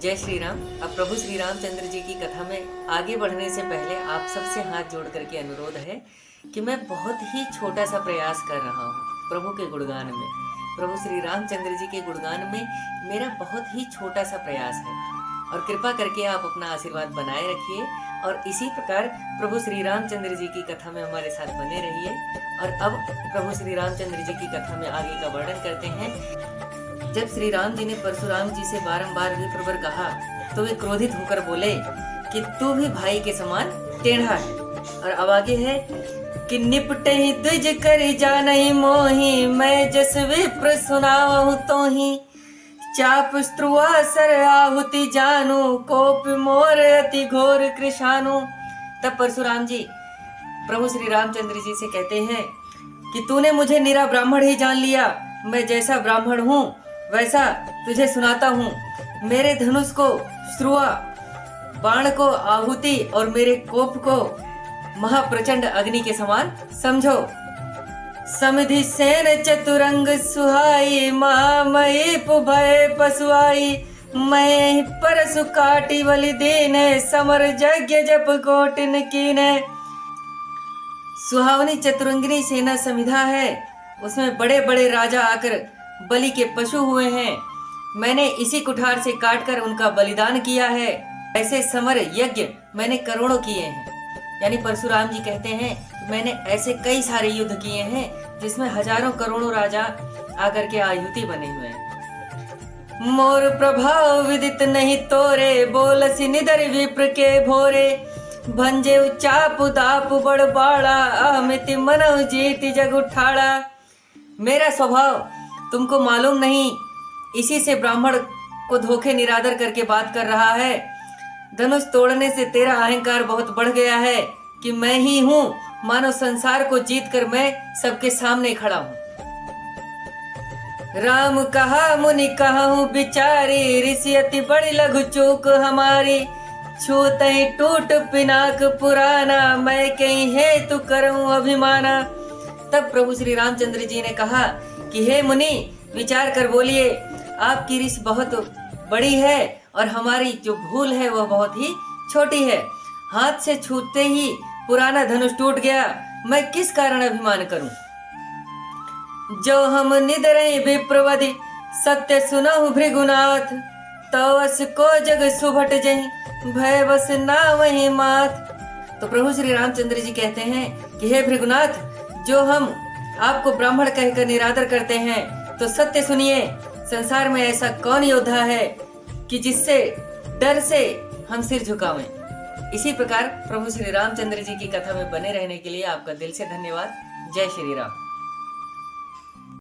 जय श्री राम। अब प्रभु श्री रामचंद्र जी की कथा में आगे बढ़ने से पहले आप सबसे हाथ जोड़ करके अनुरोध है कि मैं बहुत ही छोटा सा प्रयास कर रहा हूँ प्रभु के गुणगान में। प्रभु श्री रामचंद्र जी के गुणगान में मेरा बहुत ही छोटा सा प्रयास है और कृपा करके आप अपना आशीर्वाद बनाए रखिए और इसी प्रकार प्रभु श्री रामचंद्र जी की कथा में हमारे साथ बने रहिए। और अब प्रभु श्री रामचंद्र जी की कथा में आगे का वर्णन करते हैं। जब श्री राम जी ने परशुराम जी से बारंबार विप्रवर कहा तो वे क्रोधित होकर बोले कि तू भी भाई के समान टेढ़ा है। और अब आगे है कि निपटे ही द्विज कर जानहि मोहि, मैं जस विप्र सुनावहु तोहि। चाप स्त्रुआ सर आहुति जानू, कोप मोर अति घोर कृशानु। तब परशुराम जी प्रभु श्री रामचंद्र जी से कहते हैं कि तूने मुझे निरा ब्राह्मण ही जान लिया। मैं जैसा ब्राह्मण हूँ वैसा तुझे सुनाता हूँ। मेरे धनुष को श्रुआ, बाण को आहुति और मेरे कोप को महाप्रचंड अग्नि के समान समझो। समधि सेन चतुरंग सुहाई, महामयी भय पशुआई। मैं परसु काटी बलि दीने, समर यज्ञ जप कोटिन कीने। सुहावनी चतुरंगिनी सेना समिधा है, उसमें बड़े बड़े राजा आकर बलि के पशु हुए हैं। मैंने इसी कुठार से काटकर उनका बलिदान किया है। ऐसे समर यज्ञ मैंने करोड़ों किए हैं। यानी परशुराम जी कहते हैं मैंने ऐसे कई सारे युद्ध किए हैं जिसमें हजारों करोड़ों राजा आकर के आयुति बने हुए हैं। मोर प्रभाव विदित नहीं तोरे, बोलसी निदर विप्र के भोरे। भंजे चाप दाप बड़ बाड़ा, अहमिति मनव जीत जग उठाड़ा। मेरा स्वभाव तुमको मालूम नहीं, इसी से ब्राह्मण को धोखे निरादर करके बात कर रहा है। धनुष तोड़ने से तेरा अहंकार बहुत बढ़ गया है कि मैं ही हूँ, मानो संसार को जीत कर मैं सबके सामने खड़ा हूँ। राम कहा मुनि कहूँ बिचारी, ऋषि अति बड़ी लघु चूक हमारी। छूत ही टूट पिनाक पुराना, मैं कहीं हेतु करूँ अभिमाना। तब प्रभु श्री रामचंद्र जी ने कहा कि हे मुनि, विचार कर बोलिए, आपकी ऋषि बहुत बड़ी है और हमारी जो भूल है वह बहुत ही छोटी है। हाथ से छूटते ही पुराना धनुष टूट गया, मैं किस कारण अभिमान करूं। जो हम निदरहि विप्रवधि, सत्य सुनहु भृगुनाथ। तवस को जग सुभट जहि, भय बस ना वही मात। तो प्रभु श्री रामचंद्र जी कहते हैं कि हे भृगुनाथ, जो हम आपको ब्राह्मण कहकर निरादर करते हैं तो सत्य सुनिए, संसार में ऐसा कौन योद्धा है कि जिससे डर से हम सिर झुकावें। इसी प्रकार प्रभु श्री रामचंद्र जी की कथा में बने रहने के लिए आपका दिल से धन्यवाद। जय श्री राम।